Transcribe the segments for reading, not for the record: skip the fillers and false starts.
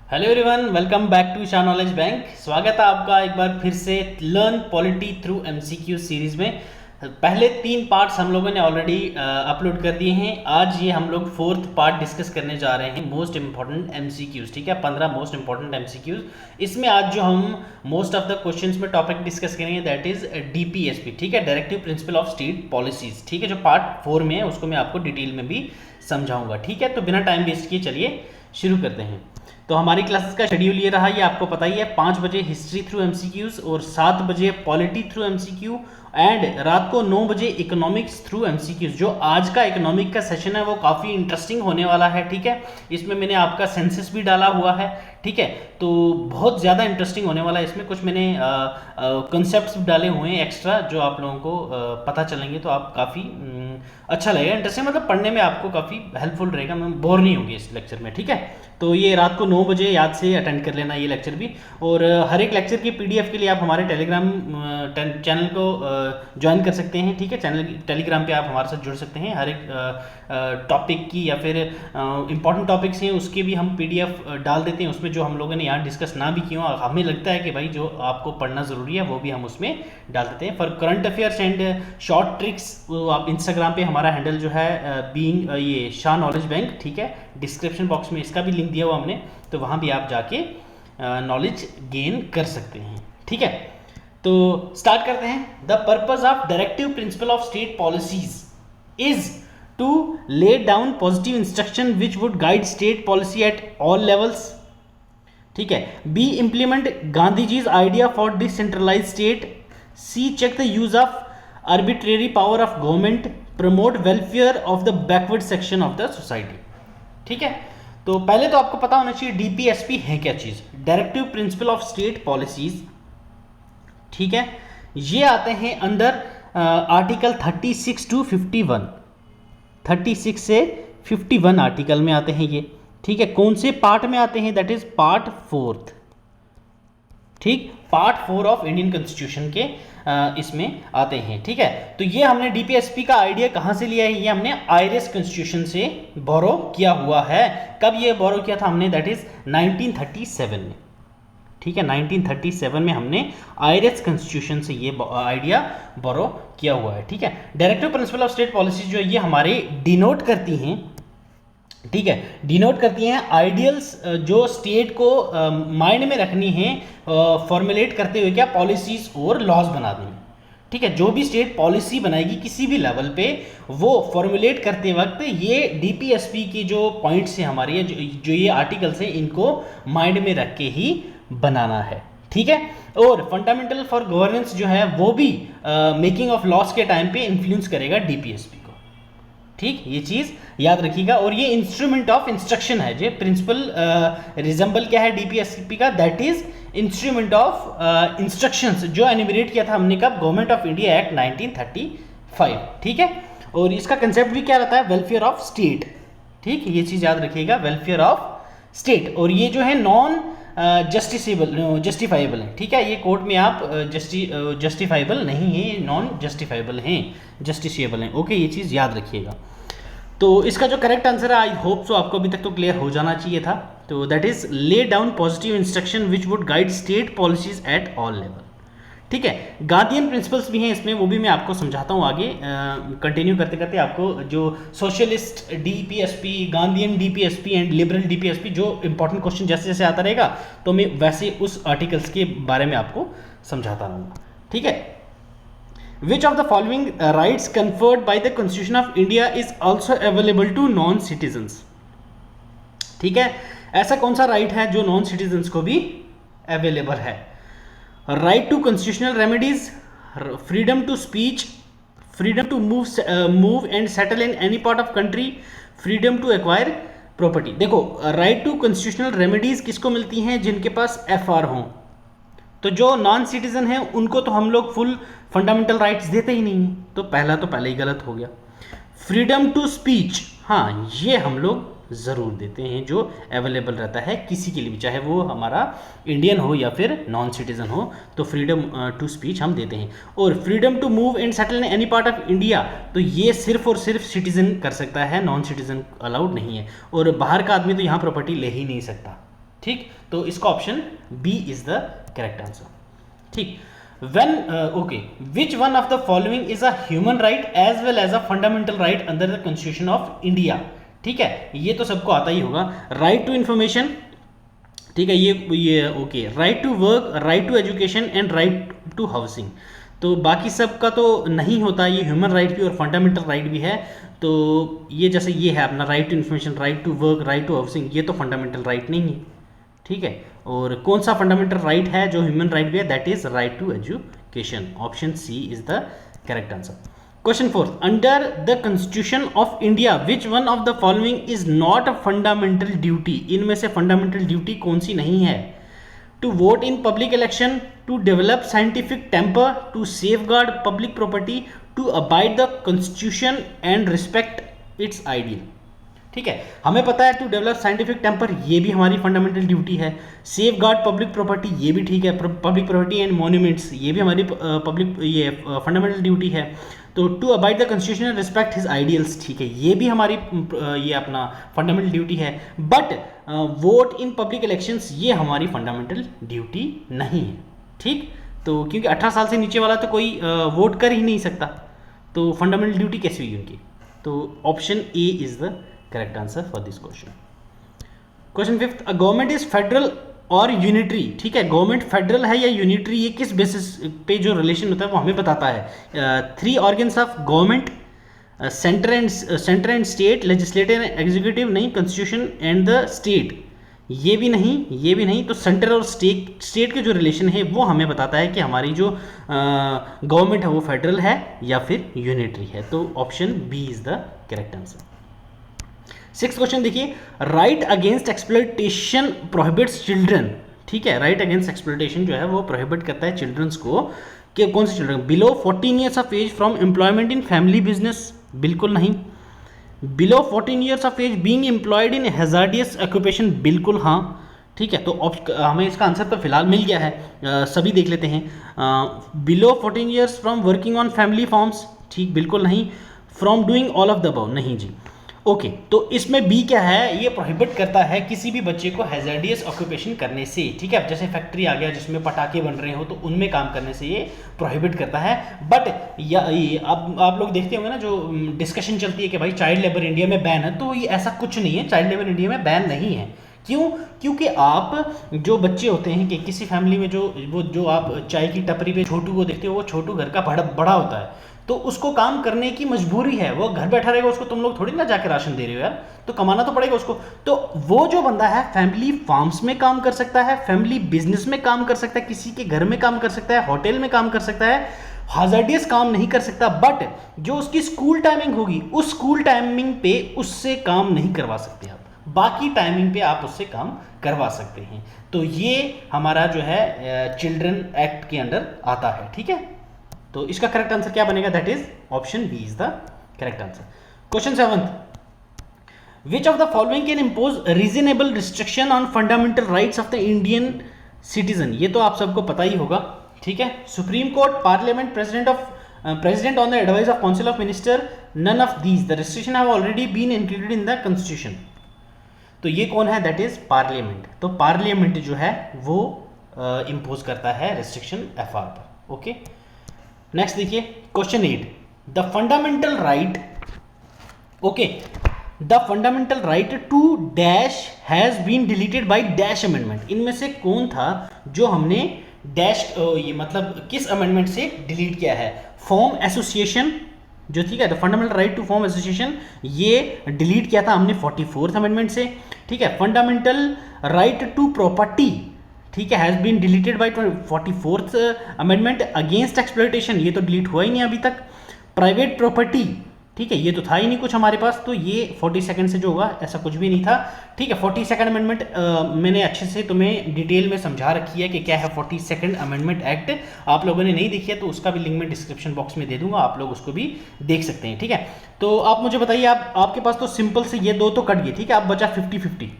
Hello everyone, welcome back to Shah knowledge bank. स्वागत है आपका एक बार फिर से learn polity through MCQ series में। पहले 3 पार्ट्स हम लोगों ने ऑलरेडी अपलोड कर दिए हैं। आज ये हम लोग 4th पार्ट डिस्कस करने जा रहे हैं, मोस्ट इंपॉर्टेंट एमसीक्यूज़। ठीक है, 15 मोस्ट इंपॉर्टेंट एमसीक्यूज़। इसमें आज जो हम मोस्ट ऑफ द क्वेश्चंस में टॉपिक डिस्कस करेंगे दैट इज़ डीपीएसपी। ठीक है, directive principle of state policies. ठीक है, जो पार्ट 4 में है उसको मैं आपको डिटेल में भी समझाऊंगा। ठीक है, तो बिना टाइम वेस्ट किए चलिए शुरू करते हैं। तो हमारी क्लासेस का शेड्यूल ये रहा, ये आपको पता ही है। 5 बजे हिस्ट्री थ्रू एमसीक्यूज और 7 बजे पॉलिटी थ्रू एमसीक्यू एंड रात को 9 बजे इकोनॉमिक्स थ्रू एमसीक्यूज। जो आज का इकोनॉमिक का सेशन है वो काफ़ी इंटरेस्टिंग होने वाला है। ठीक है, इसमें मैंने आपका सेंसस भी डाला हुआ है। ठीक है, तो बहुत ज़्यादा इंटरेस्टिंग होने वाला है। इसमें कुछ मैंने कॉन्सेप्ट्स डाले हुए हैं एक्स्ट्रा, जो आप लोगों को पता चलेंगे तो आप काफ़ी अच्छा लगेगा, इंटरेस्टिंग, मतलब पढ़ने में आपको काफ़ी हेल्पफुल रहेगा। मैं बोर नहीं होंगे इस लेक्चर में। ठीक है, तो ये रात को 9 बजे याद से अटेंड कर लेना ये लेक्चर भी। और हर एक लेक्चर की पीडीएफ के लिए आप हमारे टेलीग्राम चैनल को ज्वाइन कर सकते हैं। ठीक है, चैनल टेलीग्राम पे आप हमारे साथ जुड़ सकते हैं। हर एक टॉपिक की या फिर इंपॉर्टेंट टॉपिक्स हैं उसके भी हम पीडीएफ डाल देते हैं उसमें, जो हम लोगों ने यहाँ डिस्कस ना भी किया हो, हमें लगता है कि भाई जो आपको पढ़ना ज़रूरी है वो भी हम उसमें डाल देते हैं। For current affairs and short tricks आप इंस्टाग्राम पे हमारा हैंडल जो है बीइंग ये शाह नॉलेज बैंक। ठीक है, डिस्क्रिप्शन बॉक्स में इसका भी लिंक दिया हुआ हमने, तो वहाँ भी आप जाके नॉलेज गेन कर सकते हैं। ठीक है, तो स्टार्ट करते हैं। The purpose of directive principle of state policies is to lay down positive instruction which would guide state policy at all levels. ठीक है, B implement गांधीजी's idea for decentralized state. C check the use of arbitrary power of government. Promote welfare of the backward section of the society. ठीक है, तो पहले तो आपको पता होना चाहिए डीपीएसपी है क्या चीज, directive principle of state policies. ठीक है, ये आते हैं अंडर आर्टिकल 36 to 51, 36 से 51 आर्टिकल में आते हैं ये। ठीक है, कौन से पार्ट में आते हैं, दैट इज पार्ट 4। ठीक, पार्ट 4 ऑफ इंडियन कॉन्स्टिट्यूशन के इसमें आते हैं। ठीक है, तो ये हमने डीपीएसपी का आइडिया कहाँ से लिया है, ये हमने आयरिश कॉन्स्टिट्यूशन से बोरो किया हुआ है। कब ये बोरो किया था हमने, दैट इज 1937 में। ठीक है, 1937 में हमने आयरिश कॉन्स्टिट्यूशन से ये आइडिया बोरो किया हुआ है। ठीक है, directive principle of state policy जो ये हमारे डिनोट करती हैं। ठीक है, डिनोट करती हैं आइडियल्स जो स्टेट को माइंड में रखनी है फॉर्मुलेट करते हुए क्या, पॉलिसीज और लॉज बनाने में। ठीक है, जो भी स्टेट पॉलिसी बनाएगी किसी भी लेवल पे, वो फॉर्मुलेट करते वक्त ये डीपीएसपी की जो पॉइंट्स हैं हमारी, जो ये आर्टिकल्स हैं, इनको माइंड में रख के ही बनाना है। ठीक है, और फंडामेंटल फॉर गवर्नेंस जो है वो भी मेकिंग ऑफ लॉस के टाइम पे इन्फ्लुएंस करेगा डीपीएसपी को। ठीक, ये चीज याद रखिएगा। और ये इंस्ट्रूमेंट ऑफ इंस्ट्रक्शन है, जो प्रिंसिपल रिजेंबल क्या है डीपीएसपी का, that is instrument of instructions, जो एनिमरेट किया था हमने कब, गवर्नमेंट ऑफ इंडिया एक्ट 1935। ठीक है, और इसका कंसेप्ट भी क्या रहता है, वेलफेयर ऑफ स्टेट। ठीक, ये चीज याद रखिएगा, वेलफेयर ऑफ स्टेट। और ये जो है नॉन जस्टिफाइबल है। ठीक है, ये कोर्ट में आप जस्टिफाइबल नहीं है, ये नॉन जस्टिफाइबल हैं, जस्टिसिएबल हैं। ओके, ये चीज़ याद रखिएगा। तो इसका जो करेक्ट आंसर है, आई होप सो आपको अभी तक तो क्लियर हो जाना चाहिए था। तो that is lay down positive instruction which would guide state policies at all level. ठीक है, गांधीयन प्रिंसिपल्स भी हैं इसमें, वो भी मैं आपको समझाता हूँ आगे कंटिन्यू करते करते। आपको जो socialist DPSP, Gandhian DPSP and liberal DPSP, जो इंपॉर्टेंट क्वेश्चन जैसे जैसे आता रहेगा तो मैं वैसे उस आर्टिकल्स के बारे में आपको समझाता रहूँगा। ठीक है, which of the following rights conferred by the constitution of India is also available to non citizens. ठीक है, ऐसा कौन सा राइट है जो नॉन सिटीजन्स को भी अवेलेबल है, right to constitutional remedies, freedom to speech, freedom to move and settle in any part of country, freedom to acquire property. देखो, राइट टू कॉन्स्टिट्यूशनल रेमेडीज किसको मिलती हैं, जिनके पास एफआर हों। तो जो नॉन सिटीजन हैं उनको तो हम लोग फुल फंडामेंटल राइट्स देते ही नहीं हैं, तो पहले ही गलत हो गया। फ्रीडम टू स्पीच, हाँ, ये हम लोग ज़रूर देते हैं, जो अवेलेबल रहता है किसी के लिए भी, चाहे वो हमारा इंडियन हो या फिर नॉन सिटीजन हो, तो फ्रीडम टू स्पीच हम देते हैं। और freedom to move and settle in any part of India, तो ये सिर्फ और सिर्फ सिटीजन कर सकता है, नॉन सिटीजन अलाउड नहीं है। और बाहर का आदमी तो यहाँ प्रॉपर्टी ले ही नहीं सकता। ठीक, तो इसका option B is the correct answer. ठीक, when okay, which one of the following is a human right as well as a fundamental right under the constitution of India? ठीक है, ये तो सबको आता ही होगा। राइट टू इंफॉर्मेशन, ठीक है, ये okay, right to work, right to education and right to housing. तो बाकी सब का तो नहीं होता, ये ह्यूमन राइट भी और फंडामेंटल राइट भी है। तो ये जैसे ये है अपना right to information, right to work, right to housing, ये तो फंडामेंटल राइट नहीं है। ठीक है, और कौन सा फंडामेंटल राइट है जो ह्यूमन राइट भी है? That is right to education. Option C is the correct answer. Question 4, under the constitution of India which one of the following is not a fundamental duty? इनमें से fundamental duty कौन सी नहीं है? To vote in public election, to develop scientific temper, to safeguard public property, to abide the constitution and respect its ideal. ठीक है, हमें पता है टू डेवलप साइंटिफिक टेम्पर, ये भी हमारी फंडामेंटल ड्यूटी है। सेफ गार्ड पब्लिक प्रॉपर्टी, ये भी ठीक है। पब्लिक प्रॉपर्टी एंड मॉन्यूमेंट्स, ये भी हमारी पब्लिक ये फंडामेंटल ड्यूटी है। तो to abide the constitution and respect his ideals, ठीक है, ये भी हमारी ये अपना फंडामेंटल ड्यूटी है। But vote in public elections, ये हमारी फंडामेंटल ड्यूटी नहीं है। ठीक, तो क्योंकि 18 साल से नीचे वाला तो कोई वोट कर ही नहीं सकता, तो फंडामेंटल ड्यूटी कैसे हुई उनकी? तो option A is the correct answer for this question. Question 5, a government is federal और यूनिटरी। ठीक है, गवर्नमेंट फेडरल है या यूनिटरी, ये किस बेसिस पे जो रिलेशन होता है वो हमें बताता है। 3 organs of government, centre and state, legislative executive नहीं, कॉन्स्टिट्यूशन एंड द स्टेट, ये भी नहीं, ये भी नहीं। तो सेंटर और स्टेट के जो रिलेशन है वो हमें बताता है कि हमारी जो गवर्नमेंट है वो फेडरल है या फिर यूनिटरी है। तो option B is the correct answer. 6th question देखिए, right against exploitation prohibits children. ठीक है, राइट अगेंस्ट एक्सप्लॉयटेशन जो है वो प्रोहिबिट करता है चिल्ड्रंस को, कि कौन से children? Below 14 years of age from employment in family business, बिल्कुल नहीं। Below 14 years of age being employed in hazardous occupation, बिल्कुल हाँ। ठीक है, तो हमें इसका आंसर तो फिलहाल मिल गया है, सभी देख लेते हैं। Below 14 years from working on family farms, ठीक, बिल्कुल नहीं। From doing all of the above, नहीं जी। ओके, तो इसमें बी क्या है? ये प्रोहिबिट करता है किसी भी बच्चे को हैजार्डियस ऑक्यूपेशन करने से। ठीक है, अब जैसे फैक्ट्री आ गया जिसमें पटाखे बन रहे हो तो उनमें काम करने से ये प्रोहिबिट करता है। बट ये अब आप लोग देखते होंगे ना, जो डिस्कशन चलती है कि भाई चाइल्ड लेबर इंडिया में बैन है, तो ये ऐसा कुछ नहीं है, चाइल्ड लेबर इंडिया में बैन नहीं है। क्यों? क्योंकि आप जो बच्चे होते हैं कि किसी फैमिली में जो आप चाय की टपरी पे छोटू को देखते हो, वो छोटू घर का बड़ा होता है, तो उसको काम करने की मजबूरी है, वो घर बैठा रहेगा, उसको तुम लोग थोड़ी ना जाके राशन दे रहे हो यार, तो कमाना तो पड़ेगा उसको। तो वो जो बंदा है फैमिली फार्म्स में काम कर सकता है, फैमिली बिजनेस में काम कर सकता है, किसी के घर में काम कर सकता है, होटल में काम कर सकता है, हाजार्डियस काम नहीं कर सकता। बट जो उसकी स्कूल टाइमिंग होगी, उस स्कूल टाइमिंग पे उससे काम नहीं करवा सकते आप, बाकी टाइमिंग पे आप उससे काम करवा सकते हैं। तो ये हमारा जो है चिल्ड्रन एक्ट के अंडर आता है। ठीक है, तो इसका करेक्ट आंसर क्या बनेगा? That is option B is the correct answer. Question 7, which of the following can impose reasonable restriction on fundamental rights of the Indian citizen? ये तो आप सबको पता ही होगा। ठीक है, supreme court, parliament, president on the advice of council of minister, none of these the restriction have already been included in the constitution. तो ये कौन है? That is parliament. तो पार्लियामेंट जो है वो इम्पोज करता है रिस्ट्रिक्शन एफआर पर। ओके, नेक्स्ट देखिए question 8, the fundamental right, okay, the fundamental right to dash has been deleted by dash amendment. इनमें से कौन था जो हमने डैश ये मतलब किस अमेंडमेंट से डिलीट किया है? फॉर्म एसोसिएशन जो, ठीक है, the fundamental right to form association, ये डिलीट किया था हमने 44th अमेंडमेंट से। ठीक है, फंडामेंटल राइट टू प्रॉपर्टी, ठीक है, has been deleted by 44th amendment. Against exploitation, ये तो डिलीट हुआ ही नहीं अभी तक। प्राइवेट प्रॉपर्टी, ठीक है, ये तो था ही नहीं कुछ हमारे पास, तो ये 42nd से जो होगा ऐसा कुछ भी नहीं था। ठीक है, 42nd अमेंडमेंट मैंने अच्छे से तुम्हें डिटेल में समझा रखी है कि क्या है 42nd अमेंडमेंट एक्ट। आप लोगों ने नहीं देखी है तो उसका भी लिंक मैं डिस्क्रिप्शन बॉक्स में दे दूंगा, आप लोग उसको भी देख सकते हैं। ठीक है, तो आप मुझे बताइए, आपके पास तो सिंपल से ये दो तो कट गए। ठीक है, अब बचा 50-50।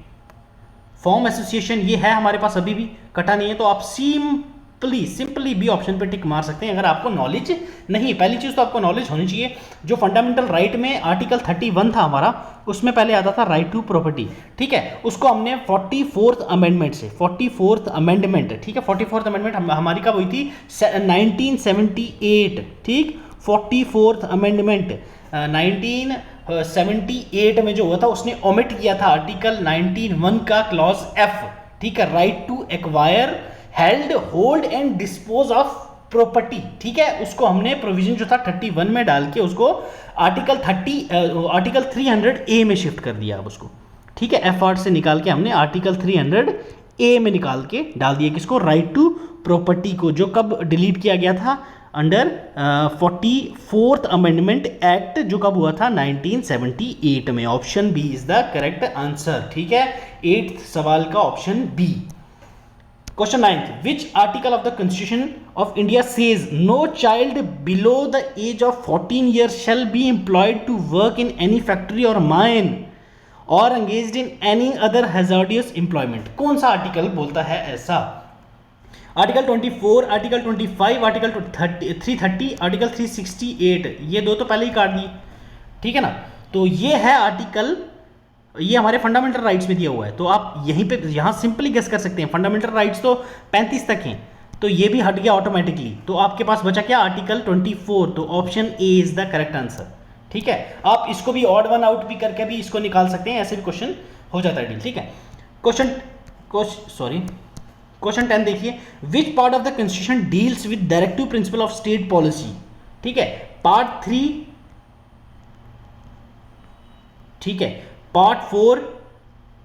फॉर्म एसोसिएशन ये है हमारे पास, अभी भी कटा नहीं है, तो आप सिंपल सिंपली बी ऑप्शन पे टिक मार सकते हैं अगर आपको नॉलेज नहीं। पहली चीज़ तो आपको नॉलेज होनी चाहिए। जो फंडामेंटल राइट में आर्टिकल 31 था हमारा, उसमें पहले आता था राइट टू प्रॉपर्टी, ठीक है। उसको हमने 44th अमेंडमेंट से, 44th अमेंडमेंट, ठीक है, 44th अमेंडमेंट हमारी कब हुई थी? 1978, ठीक। 44th अमेंडमेंट 1978 में जो हुआ था, उसने ओमिट किया था आर्टिकल 19(1) का क्लॉज एफ, ठीक है, right to acquire, held, hold and dispose of property, ठीक है। उसको हमने प्रोविजन जो था 31 में डाल के उसको आर्टिकल 300A में शिफ्ट कर दिया अब उसको, ठीक है। F8 से निकाल के हमने आर्टिकल 300A में निकाल के डाल दिया किसको? राइट टू प्रॉपर्टी को, जो कब डिलीट किया गया था? अंडर 44th अमेंडमेंट एक्ट, जो कब हुआ था? 1978 में। Option B is the correct answer, ठीक है। 8th सवाल का option B. Question 9th, which article of the constitution of India says no child below the age of 14 years shall be employed to work in any factory और mine और engaged in any other hazardous employment? कौन सा article बोलता है ऐसा? Article 24, article 25, article 330, article 368, ये दो तो पहले ही काट दिए, ठीक है ना। तो ये है आर्टिकल, ये हमारे फंडामेंटल राइट्स में दिया हुआ है, तो आप यहीं पे यहाँ सिंपली गेस कर सकते हैं। फंडामेंटल राइट्स तो 35 तक हैं, तो ये भी हट गया ऑटोमेटिकली। तो आपके पास बचा क्या? आर्टिकल 24, तो option A is the correct answer, ठीक है। आप इसको भी ऑड वन आउट भी करके भी इसको निकाल सकते हैं, ऐसे भी क्वेश्चन हो जाता है, ठीक है। क्वेश्चन 10 देखिए, which part of the constitution deals with directive principle of state policy, ठीक है। पार्ट 3, ठीक है, पार्ट 4,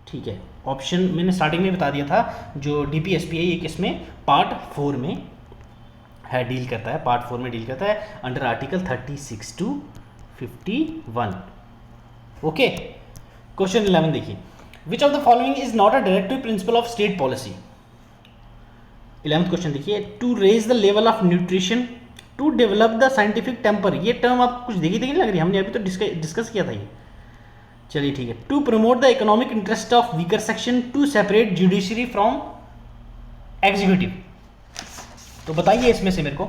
ठीक है। ऑप्शन मैंने स्टार्टिंग में बता दिया था, जो डीपीएसपी है ये किसमें? पार्ट 4 में है, डील करता है, पार्ट 4 में डील करता है under article 36 to 51, okay. Question 11 देखिए, which of the following is not a directive principle of state policy? 11th question देखिए, to raise the level of nutrition, to develop the scientific temper, ये term आपको कुछ देखी लग रही है, हमने अभी तो डिस्कस किया था ये, चलिए ठीक है। To promote the economic interest of weaker section, to separate judiciary from executive, तो बताइए इसमें से मेरे को।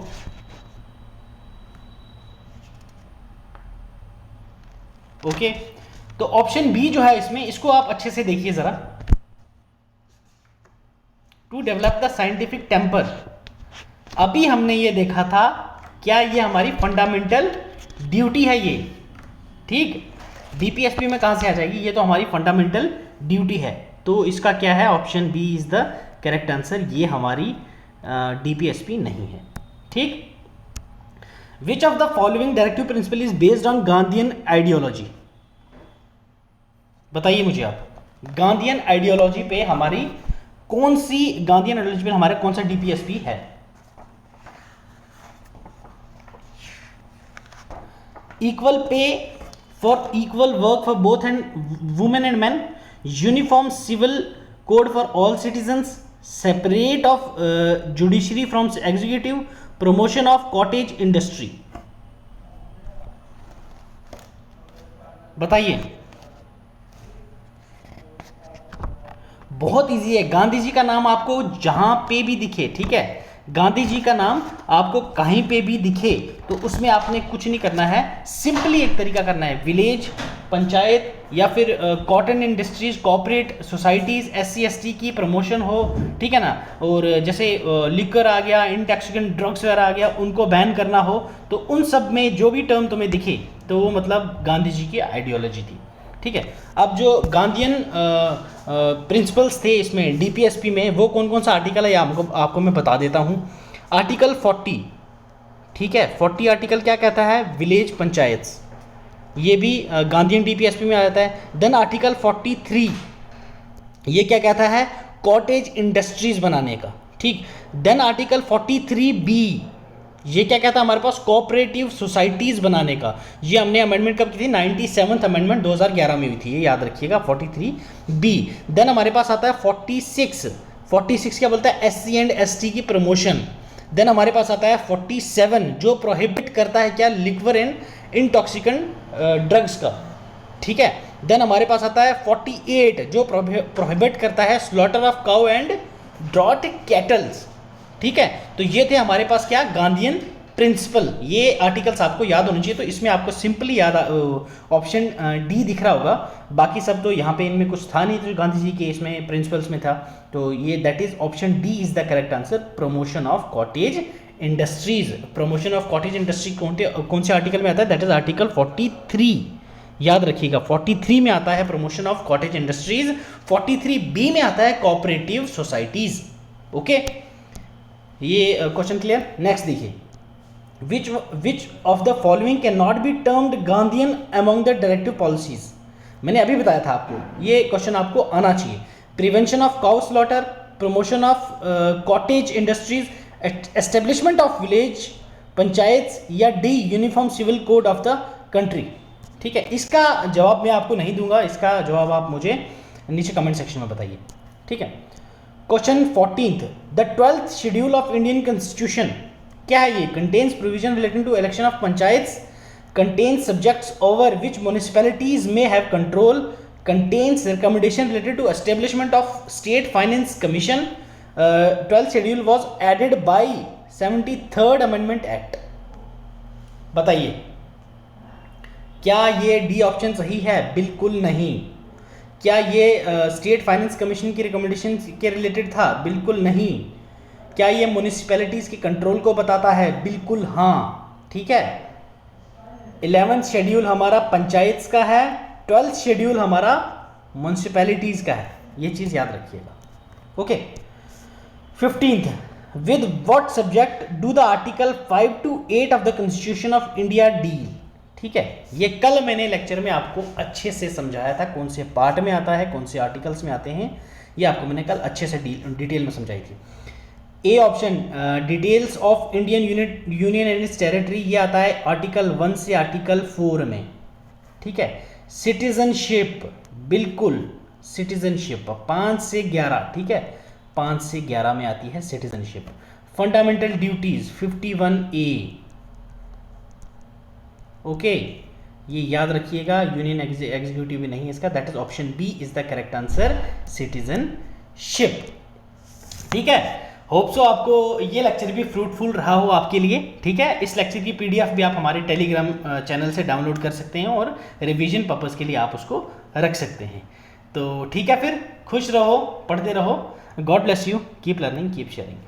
ओके, तो ऑप्शन बी जो है इसमें, इसको आप अच्छे से देखिए जरा। To develop the scientific temper, अभी हमने ये देखा था, क्या ये हमारी फंडामेंटल ड्यूटी है ये, ठीक। डीपीएसपी में कहां से आ जाएगी? ये तो हमारी फंडामेंटल ड्यूटी है, तो इसका क्या है? Option B is the correct answer, ये हमारी डीपीएसपी नहीं है, ठीक। Which of the following directive principle is based on Gandhian ideology? बताइए मुझे आप, गांधीयन आइडियोलॉजी पे हमारी कौन सी, गांधीयन आइडियोलॉजी पे हमारा कौन सा डीपीएसपी है? Equal pay for equal work for both and women and man, uniform civil code for all citizens, separate of judiciary from executive, promotion of cottage industry, बताइए। बहुत इजी है, गांधी जी का नाम आपको जहां पे भी दिखे, ठीक है, गांधी जी का नाम आपको कहीं पे भी दिखे तो उसमें आपने कुछ नहीं करना है, सिंपली एक तरीका करना है, विलेज, पंचायत या फिर cotton industries, corporate societies, SC ST की प्रमोशन हो, ठीक है ना। और जैसे लिकर आ गया, इंटॉक्सिकेंट ड्रग्स वगैरह आ गया, उनको बैन करना हो, तो उन सब में जो भी टर्म तुम्हें दिखे तो वो मतलब गांधी जी की आइडियोलॉजी थी, ठीक है। अब जो गांधीयन प्रिंसिपल्स थे इसमें डीपीएसपी में, वो कौन कौन सा आर्टिकल है आपको मैं बता देता हूँ। आर्टिकल 40, ठीक है, 40 आर्टिकल क्या कहता है? विलेज पंचायत्स, ये भी गांधीयन डीपीएसपी में आ जाता है। देन आर्टिकल 43, ये क्या कहता है? कॉटेज इंडस्ट्रीज बनाने का, ठीक। देन आर्टिकल 43B, ये क्या कहता है हमारे पास? कोऑपरेटिव सोसाइटीज बनाने का। ये हमने अमेंडमेंट कब की थी? 97th अमेंडमेंट 2011 में हुई थी, ये याद रखिएगा, 43B। देन हमारे पास आता है 46 क्या बोलता है? SC एंड ST की प्रमोशन। देन हमारे पास आता है 47 जो प्रोहिबिट करता है क्या? लिक्वर एंड इंटॉक्सिकेंट ड्रग्स का, ठीक है। देन हमारे पास आता है 48 जो प्रोहिबिट करता है slaughter of cow and draught cattles, ठीक है, तो ये थे हमारे पास क्या, गांधीयन प्रिंसिपल। ये आर्टिकल्स आपको याद होने चाहिए, तो इसमें आपको सिंपली याद ऑप्शन डी दिख रहा होगा, बाकी सब तो यहाँ पे इनमें कुछ था नहीं जो गांधी जी के इसमें प्रिंसिपल्स में था, तो ये that is option D is the correct answer, promotion of cottage industries. Promotion of cottage industry कौन से आर्टिकल में आता है, दैट इज आर्टिकल 43, याद रखिएगा 43 में आता है promotion of cottage industries, 43B में आता है कोऑपरेटिव सोसाइटीज। ओके, ये क्वेश्चन क्लियर। नेक्स्ट देखिए, which of the following cannot be termed Gandhian among the directive policies। मैंने अभी बताया था आपको, ये क्वेश्चन आपको आना चाहिए। Prevention of cow slaughter, promotion of cottage industries, establishment of village panchayat, या D uniform civil code of the country. ठीक है, इसका जवाब मैं आपको नहीं दूंगा, इसका जवाब आप मुझे नीचे कमेंट सेक्शन में बताइए। ठीक है, question 14th, the 12th schedule of Indian constitution क्या है ये, contains provision relating to election of panchayats, contains subjects over which municipalities may have control, contains recommendation related to establishment of state finance commission, 12th schedule was added by 73rd amendment act. बताइए क्या ये D option सही है? बिल्कुल नहीं। क्या ये state finance commission की रिकमेंडेशन के रिलेटेड था? बिल्कुल नहीं। क्या ये म्युनिसिपैलिटीज के कंट्रोल को बताता है? बिल्कुल हाँ। ठीक है, 11th शेड्यूल हमारा पंचायत का है, 12th शेड्यूल हमारा म्युनिसिपैलिटीज का है, ये चीज याद रखिएगा। Okay, 15th, with what subject do the article 5 to 8 of the constitution of India deal. ठीक है, ये कल मैंने लेक्चर में आपको अच्छे से समझाया था, कौन से पार्ट में आता है, कौन से आर्टिकल्स में आते हैं, ये आपको मैंने कल अच्छे से डिटेल में समझाई थी। A option, details of Indian union and it's territory, ये आता है आर्टिकल 1 से आर्टिकल 4 में। ठीक है, सिटीजनशिप, बिल्कुल सिटीजनशिप 5 से 11, ठीक है 5 से 11 में आती है citizenship. Fundamental duties 51A। Okay, ये याद रखिएगा, यूनियन एग्जीक्यूटिव भी नहीं है इसका, that is option B is the correct answer, citizenship. ठीक है, होप सो आपको ये लेक्चर भी फ्रूटफुल रहा हो आपके लिए। ठीक है, इस लेक्चर की PDF भी आप हमारे टेलीग्राम चैनल से डाउनलोड कर सकते हैं और रिवीजन पर्पस के लिए आप उसको रख सकते हैं। तो ठीक है, फिर खुश रहो, पढ़ते रहो। God bless you, keep learning, keep sharing.